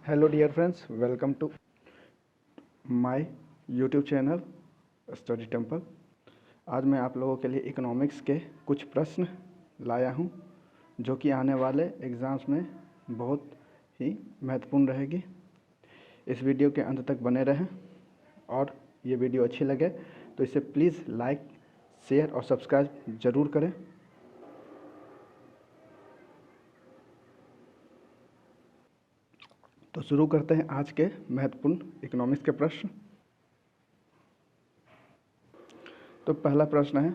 Hello dear friends, welcome to my YouTube channel Study Temple. आज मैं आप लोगों के लिए इकोनॉमिक्स के कुछ प्रश्न लाया हूं जो कि आने वाले एग्ज़ाम्स में बहुत ही महत्वपूर्ण रहेगी। इस वीडियो के अंत तक बने रहें और ये वीडियो अच्छी लगे तो इसे प्लीज़ लाइक, शेयर और सब्सक्राइब ज़रूर करें। तो शुरू करते हैं आज के महत्वपूर्ण इकोनॉमिक्स के प्रश्न। तो पहला प्रश्न है,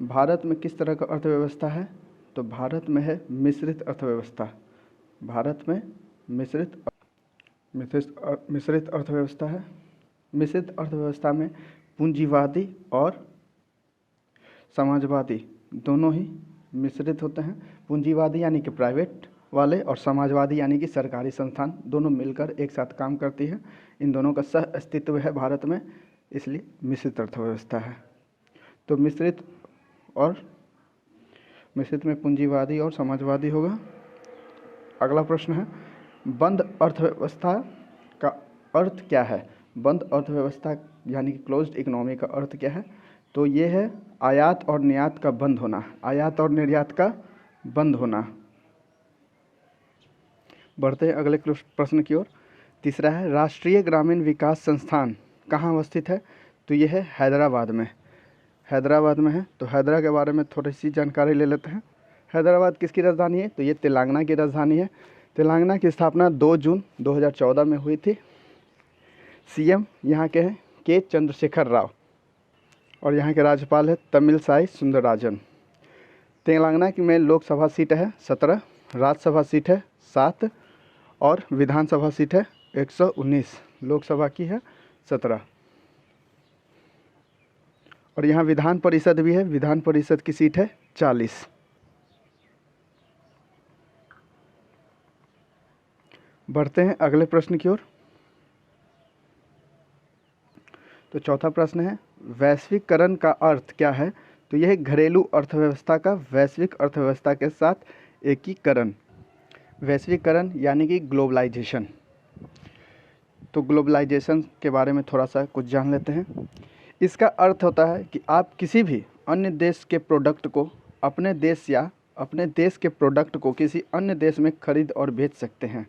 भारत में किस तरह का अर्थव्यवस्था है? तो भारत में है मिश्रित अर्थव्यवस्था। भारत में मिश्रित अर्थव्यवस्था है। मिश्रित अर्थव्यवस्था में पूंजीवादी और समाजवादी दोनों ही मिश्रित होते हैं। पूंजीवादी यानी कि प्राइवेट वाले और समाजवादी यानी कि सरकारी संस्थान दोनों मिलकर एक साथ काम करती है। इन दोनों का सह अस्तित्व है भारत में, इसलिए मिश्रित अर्थव्यवस्था है। तो मिश्रित में पूंजीवादी और समाजवादी होगा। अगला प्रश्न है, बंद अर्थव्यवस्था का अर्थ क्या है? बंद अर्थव्यवस्था यानी कि क्लोज्ड इकोनॉमी का अर्थ क्या है? तो ये है आयात और निर्यात का बंद होना। आयात और निर्यात का बंद होना। बढ़ते हैं अगले प्रश्न की ओर। तीसरा है, राष्ट्रीय ग्रामीण विकास संस्थान कहाँ अवस्थित है? तो यह है हैदराबाद में। हैदराबाद में है। तो हैदरा के बारे में थोड़ी सी जानकारी ले लेते हैं। हैदराबाद किसकी राजधानी है? तो ये तेलंगाना की राजधानी है। तेलंगाना की स्थापना 2 जून 2014 में हुई थी। सीएम यहाँ के हैं के चंद्रशेखर राव और यहाँ के राज्यपाल है तमिलसाई सुंदरराजन। तेलंगाना की में लोकसभा सीट है 17, राज्यसभा सीट है 7 और विधानसभा सीट है 119। लोकसभा की है 17 और यहाँ विधान परिषद भी है। विधान परिषद की सीट है 40। बढ़ते हैं अगले प्रश्न की ओर। तो चौथा प्रश्न है, वैश्वीकरण का अर्थ क्या है? तो यह घरेलू अर्थव्यवस्था का वैश्विक अर्थव्यवस्था के साथ एकीकरण। वैश्वीकरण यानी कि ग्लोबलाइजेशन। तो ग्लोबलाइजेशन के बारे में थोड़ा सा कुछ जान लेते हैं। इसका अर्थ होता है कि आप किसी भी अन्य देश के प्रोडक्ट को अपने देश या अपने देश के प्रोडक्ट को किसी अन्य देश में खरीद और बेच सकते हैं।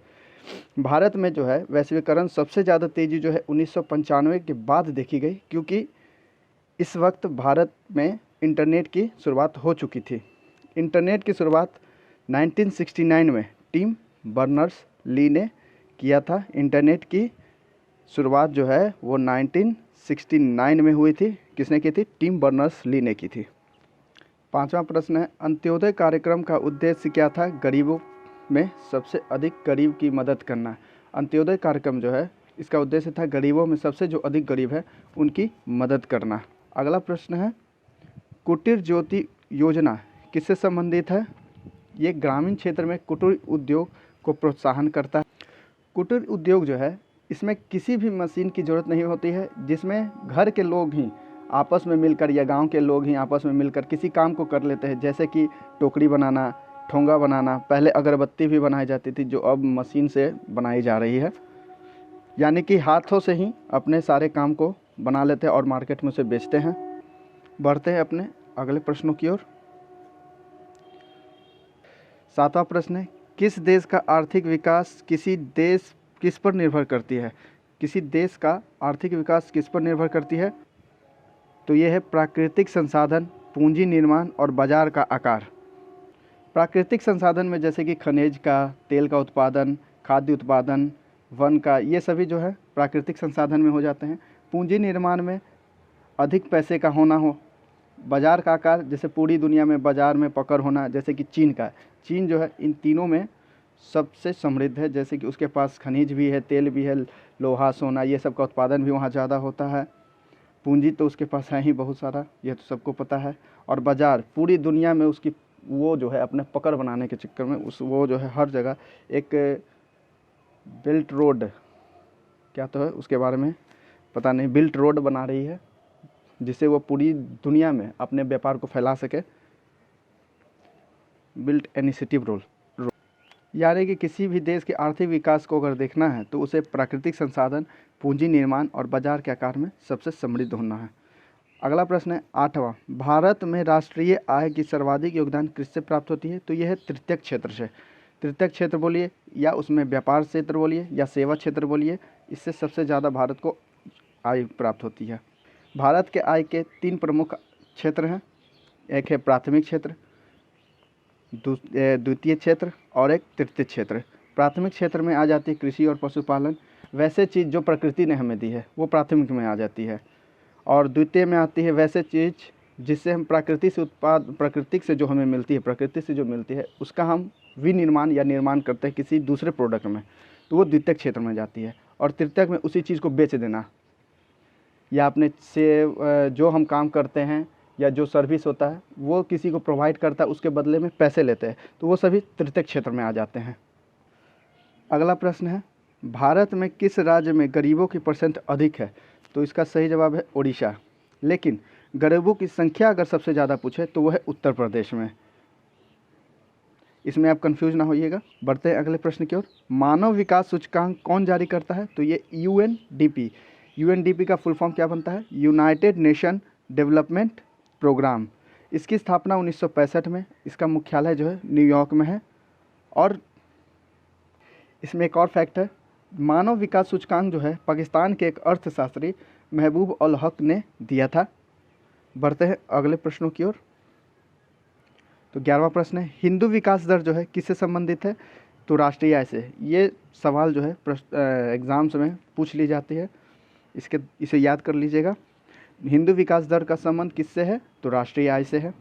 भारत में जो है वैश्वीकरण सबसे ज़्यादा तेज़ी जो है 1995 के बाद देखी गई, क्योंकि इस वक्त भारत में इंटरनेट की शुरुआत हो चुकी थी। इंटरनेट की शुरुआत 1969 में टिम बर्नर्स-ली ने किया था। इंटरनेट की शुरुआत जो है वो 1969 में हुई थी। किसने की थी? टिम बर्नर्स-ली ने की थी। पांचवा प्रश्न है, अंत्योदय कार्यक्रम का उद्देश्य क्या था? गरीबों में सबसे अधिक गरीब की मदद करना। अंत्योदय कार्यक्रम जो है इसका उद्देश्य था गरीबों में सबसे जो अधिक गरीब है उनकी मदद करना। अगला प्रश्न है, कुटीर ज्योति योजना किससे संबंधित है? ये ग्रामीण क्षेत्र में कुटीर उद्योग को प्रोत्साहन करता है। कुटीर उद्योग जो है इसमें किसी भी मशीन की ज़रूरत नहीं होती है, जिसमें घर के लोग ही आपस में मिलकर या गांव के लोग ही आपस में मिलकर किसी काम को कर लेते हैं, जैसे कि टोकरी बनाना, ठोंगा बनाना। पहले अगरबत्ती भी बनाई जाती थी जो अब मशीन से बनाई जा रही है। यानी कि हाथों से ही अपने सारे काम को बना लेते हैं और मार्केट में उसे बेचते हैं। बढ़ते हैं अपने अगले प्रश्नों की ओर। सातवां प्रश्न है, किस देश का आर्थिक विकास किस पर निर्भर करती है? किसी देश का आर्थिक विकास किस पर निर्भर करती है? तो यह है प्राकृतिक संसाधन, पूंजी निर्माण और बाजार का आकार। प्राकृतिक संसाधन में जैसे कि खनिज का, तेल का उत्पादन, खाद्य उत्पादन, वन का, ये सभी जो है प्राकृतिक संसाधन में हो जाते हैं। पूंजी निर्माण में अधिक पैसे का होना हो। बाजार का आकार, जैसे पूरी दुनिया में बाजार में पकड़ होना, जैसे कि चीन का। चीन जो है इन तीनों में सबसे समृद्ध है, जैसे कि उसके पास खनिज भी है, तेल भी है, लोहा, सोना, ये सब का उत्पादन भी वहाँ ज़्यादा होता है। पूंजी तो उसके पास है ही बहुत सारा, यह तो सबको पता है। और बाज़ार पूरी दुनिया में उसकी वो जो है अपने पकड़ बनाने के चक्कर में वो जो है हर जगह एक बेल्ट रोड, क्या तो है उसके बारे में पता नहीं, बेल्ट रोड बना रही है जिससे वो पूरी दुनिया में अपने व्यापार को फैला सके। Built initiative role. यानी कि किसी भी देश के आर्थिक विकास को अगर देखना है तो उसे प्राकृतिक संसाधन, पूंजी निर्माण और बाजार के आकार में सबसे समृद्ध होना है। अगला प्रश्न है 8वां, भारत में राष्ट्रीय आय की सर्वाधिक योगदान किससे प्राप्त होती है? तो यह है तृतीयक क्षेत्र से। तृतीयक क्षेत्र बोलिए या उसमें व्यापार क्षेत्र बोलिए या सेवा क्षेत्र बोलिए, इससे सबसे ज़्यादा भारत को आय प्राप्त होती है। भारत के आय के 3 प्रमुख क्षेत्र हैं, एक है प्राथमिक क्षेत्र, द्वितीय क्षेत्र और एक तृतीय क्षेत्र। प्राथमिक क्षेत्र में आ जाती है कृषि और पशुपालन, वैसे चीज़ जो प्रकृति ने हमें दी है वो प्राथमिक में आ जाती है। और द्वितीय में आती है वैसे चीज़ जिससे हम प्रकृति से जो हमें मिलती है, प्रकृति से जो मिलती है उसका हम विनिर्माण या निर्माण करते हैं किसी दूसरे प्रोडक्ट में, तो वो द्वितीयक क्षेत्र में जाती है। और तृतीयक में उसी चीज़ को बेच देना, या अपने से जो हम काम करते हैं या जो सर्विस होता है वो किसी को प्रोवाइड करता है, उसके बदले में पैसे लेते हैं, तो वो सभी तृतीयक क्षेत्र में आ जाते हैं। अगला प्रश्न है, भारत में किस राज्य में गरीबों की परसेंट अधिक है? तो इसका सही जवाब है उड़ीसा। लेकिन गरीबों की संख्या अगर सबसे ज़्यादा पूछे तो वह है उत्तर प्रदेश में। इसमें आप कंफ्यूज ना होइएगा। बढ़ते हैं अगले प्रश्न की ओर। मानव विकास सूचकांक कौन जारी करता है? तो ये यूएनडीपी। यूएनडीपी का फुल फॉर्म क्या बनता है? United Nation Development Programme. इसकी स्थापना 1965 में, इसका मुख्यालय जो है न्यूयॉर्क में है। और इसमें एक और फैक्ट है, मानव विकास सूचकांक जो है पाकिस्तान के एक अर्थशास्त्री महबूब उल हक ने दिया था। बढ़ते हैं अगले प्रश्नों की ओर। तो 11वां प्रश्न है, हिंदू विकास दर जो है किससे संबंधित है? तो राष्ट्रीय आय से। ये सवाल जो है एग्जाम्स में पूछ ली जाती है, इसे याद कर लीजिएगा। हिंदू विकास दर का संबंध किससे है? तो राष्ट्रीय आय से है।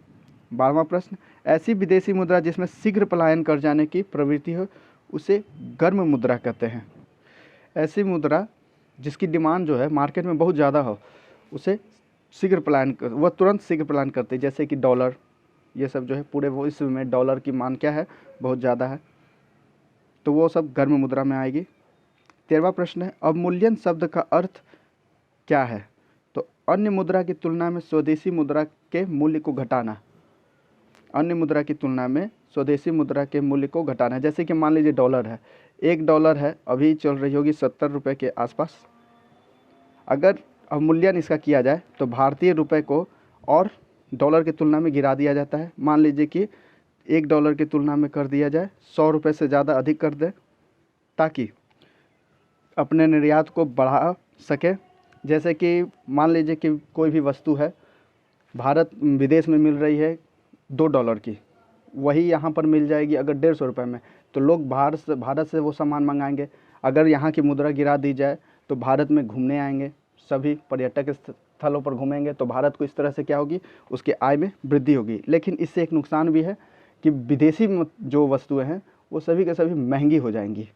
12वां प्रश्न, ऐसी विदेशी मुद्रा जिसमें शीघ्र पलायन कर जाने की प्रवृत्ति हो उसे गर्म मुद्रा कहते हैं। ऐसी मुद्रा जिसकी डिमांड जो है मार्केट में बहुत ज़्यादा हो उसे वह तुरंत शीघ्र पलायन करते हैं, जैसे कि डॉलर, ये सब जो है पूरे विश्व में डॉलर की मांग क्या है? बहुत ज़्यादा है, तो वो सब गर्म मुद्रा में आएगी। 13वां प्रश्न है, अवमूल्यन शब्द का अर्थ क्या है? तो अन्य मुद्रा की तुलना में स्वदेशी मुद्रा के मूल्य को घटाना। अन्य मुद्रा की तुलना में स्वदेशी मुद्रा के मूल्य को घटाना। जैसे कि मान लीजिए डॉलर है, $1 है, अभी चल रही होगी 70 रुपये के आसपास। अगर अवमूल्यन इसका किया जाए तो भारतीय रुपये को और डॉलर की तुलना में गिरा दिया जाता है। मान लीजिए कि $1 की तुलना में कर दिया जाए 100 रुपये से ज़्यादा अधिक कर दे, ताकि अपने निर्यात को बढ़ा सके। जैसे कि मान लीजिए कि कोई भी वस्तु है विदेश में मिल रही है $2 की, वही यहाँ पर मिल जाएगी अगर 150 रुपये में, तो लोग भारत से वो सामान मंगाएंगे। अगर यहाँ की मुद्रा गिरा दी जाए तो भारत में घूमने आएंगे, सभी पर्यटक स्थलों पर घूमेंगे, तो भारत को इस तरह से क्या होगी? उसके आय में वृद्धि होगी। लेकिन इससे एक नुकसान भी है कि विदेशी जो वस्तुएं हैं वो सभी के सभी महंगी हो जाएंगी।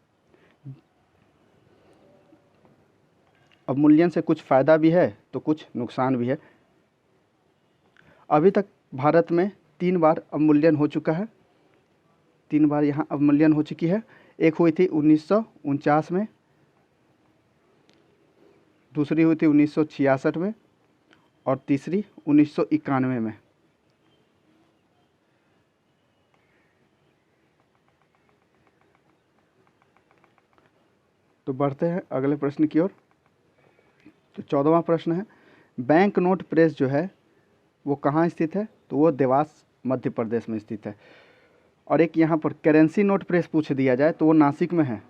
अवमूल्यन से कुछ फ़ायदा भी है तो कुछ नुकसान भी है। अभी तक भारत में 3 बार अवमूल्यन हो चुका है, 3 बार यहाँ अवमूल्यन हो चुकी है। एक हुई थी 1949 में, दूसरी हुई थी 1966 में और तीसरी 1991 में। तो बढ़ते हैं अगले प्रश्न की ओर। तो 14वां प्रश्न है, बैंक नोट प्रेस जो है वो कहाँ स्थित है? तो वो देवास मध्य प्रदेश में स्थित है। और एक यहाँ पर करेंसी नोट प्रेस पूछ दिया जाए तो वो नासिक में है।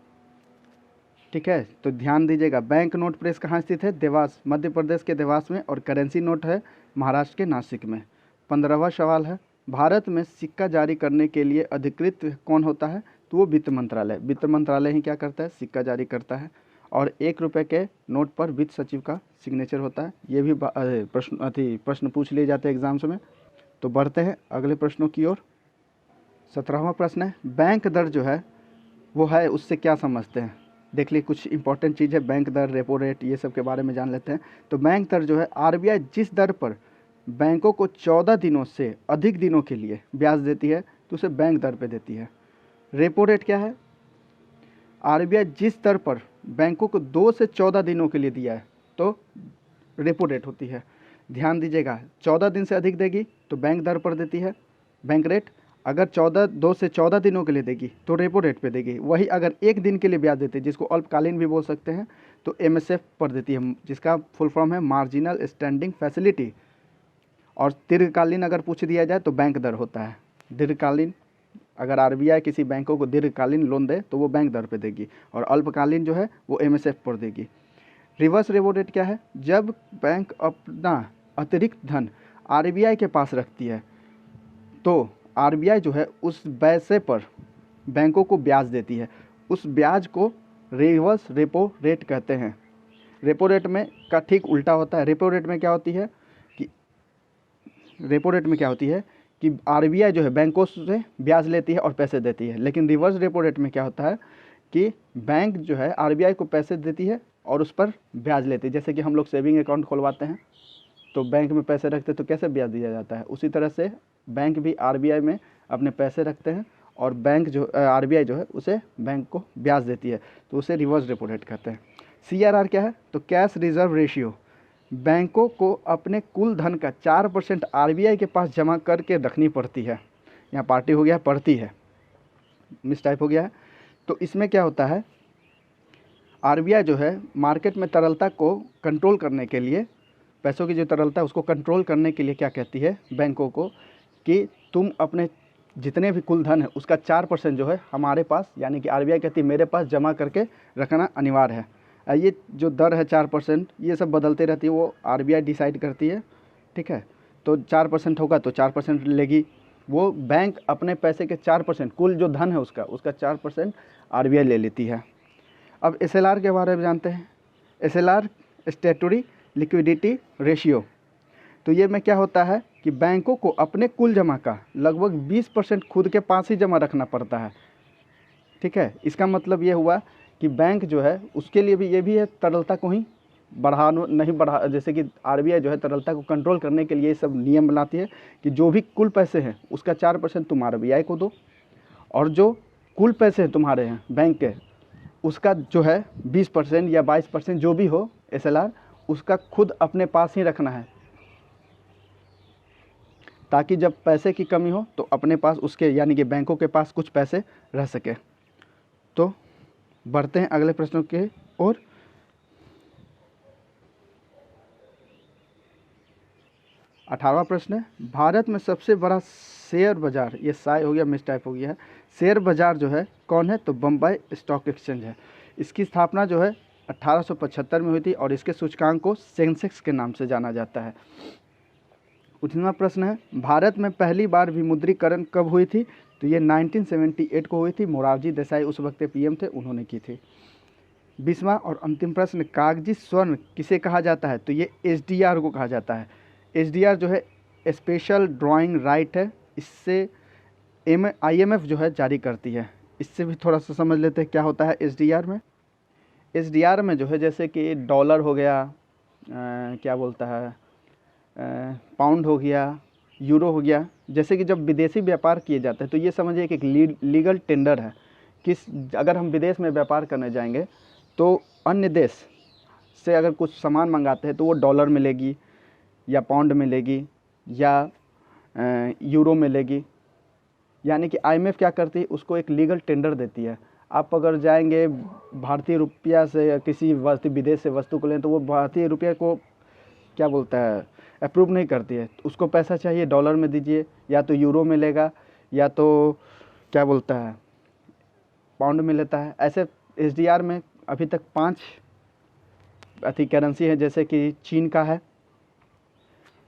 ठीक है, तो ध्यान दीजिएगा, बैंक नोट प्रेस कहाँ स्थित है? देवास, मध्य प्रदेश के देवास में। और करेंसी नोट है महाराष्ट्र के नासिक में। 15वां सवाल है, भारत में सिक्का जारी करने के लिए अधिकृत कौन होता है? तो वो वित्त मंत्रालय। वित्त मंत्रालय ही क्या करता है? सिक्का जारी करता है। और ₹1 के नोट पर वित्त सचिव का सिग्नेचर होता है। ये भी प्रश्न पूछ लिए जाते हैं एग्जाम्स में। तो बढ़ते हैं अगले प्रश्नों की ओर। 17वां प्रश्न है, बैंक दर जो है वो है, उससे क्या समझते हैं? देख लीजिए, कुछ इंपॉर्टेंट चीज़ है, बैंक दर, रेपो रेट, ये सब के बारे में जान लेते हैं। तो बैंक दर जो है, आरबीआई जिस दर पर बैंकों को 14 दिनों से अधिक दिनों के लिए ब्याज देती है तो उसे बैंक दर पे देती है। रेपो रेट क्या है? आरबीआई जिस दर पर बैंकों को 2 से 14 दिनों के लिए दिया है तो रेपो रेट होती है। ध्यान दीजिएगा, 14 दिन से अधिक देगी तो बैंक दर पर देती है बैंक रेट, अगर 2 से 14 दिनों के लिए देगी तो रेपो रेट पे देगी। वही अगर एक दिन के लिए ब्याज देती है, जिसको अल्पकालीन भी बोल सकते हैं, तो MSF पर देती है, जिसका फुल फॉर्म है मार्जिनल स्टैंडिंग फैसिलिटी। और दीर्घकालीन अगर पूछ दिया जाए तो बैंक दर होता है। दीर्घकालीन अगर RBI किसी बैंकों को दीर्घकालीन लोन दे तो वो बैंक दर पे देगी, और अल्पकालीन जो है वो MSF पर देगी। रिवर्स रेपो रेट क्या है? जब बैंक अपना अतिरिक्त धन RBI के पास रखती है तो RBI जो है उस पैसे पर बैंकों को ब्याज देती है। उस ब्याज को रिवर्स रेपो रेट कहते हैं। रेपो रेट में का ठीक उल्टा होता है। रेपो रेट में क्या होती है कि RBI जो है बैंकों से ब्याज लेती है और पैसे देती है। लेकिन रिवर्स रेपो रेट में क्या होता है कि बैंक जो है RBI को पैसे देती है और उस पर ब्याज लेती है। जैसे कि हम लोग सेविंग अकाउंट खुलवाते हैं तो बैंक में पैसे रखते हैं तो कैसे ब्याज दिया जाता है, उसी तरह से बैंक भी RBI में अपने पैसे रखते हैं और बैंक जो RBI जो है उसे बैंक को ब्याज देती है, तो उसे रिवर्स रेपो रेट कहते हैं। CRR क्या है? तो कैश रिजर्व रेशियो। बैंकों को अपने कुल धन का 4% RBI के पास जमा करके रखनी पड़ती है। यहाँ पार्टी हो गया, पड़ती है, मिस टाइप हो गया है। तो इसमें क्या होता है, RBI जो है मार्केट में तरलता को कंट्रोल करने के लिए, पैसों की जो तरलता है उसको कंट्रोल करने के लिए क्या कहती है बैंकों को कि तुम अपने जितने भी कुल धन है उसका 4% जो है हमारे पास, यानी कि RBI कहती है मेरे पास जमा करके रखना अनिवार्य है। ये जो दर है 4%, ये सब बदलते रहती है, वो RBI डिसाइड करती है, ठीक है। तो 4% होगा तो 4% लेगी वो बैंक, अपने पैसे के 4%, कुल जो धन है उसका 4% RBI ले लेती है। अब SLR के बारे में जानते हैं। SLR statutory liquidity ratio. तो ये में क्या होता है कि बैंकों को अपने कुल जमा का लगभग 20% खुद के पास ही जमा रखना पड़ता है, ठीक है। इसका मतलब ये हुआ कि बैंक जो है उसके लिए भी ये भी है तरलता को ही बढ़ा, जैसे कि RBI जो है तरलता को कंट्रोल करने के लिए सब नियम बनाती है कि जो भी कुल पैसे हैं उसका 4% तुम RBI को दो, और जो कुल पैसे हैं तुम्हारे हैं बैंक के उसका जो है 20% या 22% जो भी हो SLR, उसका खुद अपने पास ही रखना है, ताकि जब पैसे की कमी हो तो अपने पास उसके, यानी कि बैंकों के पास कुछ पैसे रह सके। तो बढ़ते हैं अगले प्रश्नों के ओर। 18वां प्रश्न है, भारत में सबसे बड़ा शेयर बाजार, ये साई हो गया, मिस टाइप हो गया है, शेयर बाजार जो है कौन है? तो बम्बई स्टॉक एक्सचेंज है। इसकी स्थापना जो है 1875 में हुई थी और इसके सूचकांक को सेंसेक्स के नाम से जाना जाता है। 19वां प्रश्न है, भारत में पहली बार विमुद्रीकरण कब हुई थी? तो ये 1978 को हुई थी। मोरारजी देसाई उस वक्त PM थे, उन्होंने की थी। 20वां और अंतिम प्रश्न, कागजी स्वर्ण किसे कहा जाता है? तो ये SDR को कहा जाता है। SDR जो है स्पेशल ड्राइंग राइट है, इससे IMF जो है जारी करती है। इससे भी थोड़ा सा समझ लेते हैं क्या होता है SDR में। SDR में जो है जैसे कि डॉलर हो गया, क्या बोलता है, पाउंड हो गया, यूरो हो गया, जैसे कि जब विदेशी व्यापार किए जाते हैं तो ये समझिए कि एक लीगल टेंडर है कि अगर हम विदेश में व्यापार करने जाएंगे तो अन्य देश से अगर कुछ सामान मंगाते हैं तो वो डॉलर में लेगी या पाउंड में लेगी या यूरो में लेगी, यानी कि IMF क्या करती है, उसको एक लीगल टेंडर देती है। आप अगर जाएंगे भारतीय रुपया से किसी विदेश से वस्तु को लें तो वो भारतीय रुपये को क्या बोलता है, अप्रूव नहीं करती है, उसको पैसा चाहिए डॉलर में दीजिए, या तो यूरो में लेगा या तो क्या बोलता है पाउंड में लेता है। ऐसे SDR में अभी तक 5 करेंसी है, जैसे कि चीन का है,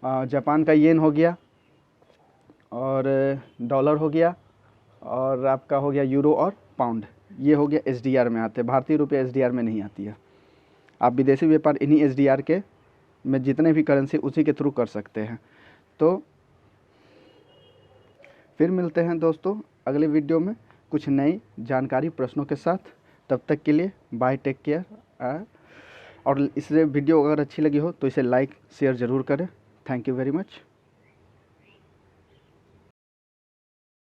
जापान का येन हो गया, और डॉलर हो गया, और आपका हो गया यूरो और पाउंड, ये हो गया SDR में आते हैं। भारतीय रुपये SDR में नहीं आती है। आप विदेशी व्यापार इन्हीं SDR के में जितने भी करेंसी उसी के थ्रू कर सकते हैं। तो फिर मिलते हैं दोस्तों अगले वीडियो में कुछ नई जानकारी प्रश्नों के साथ। तब तक के लिए बाय, टेक केयर। और इस वीडियो अगर अच्छी लगी हो तो इसे लाइक शेयर ज़रूर करें। Thank you very much.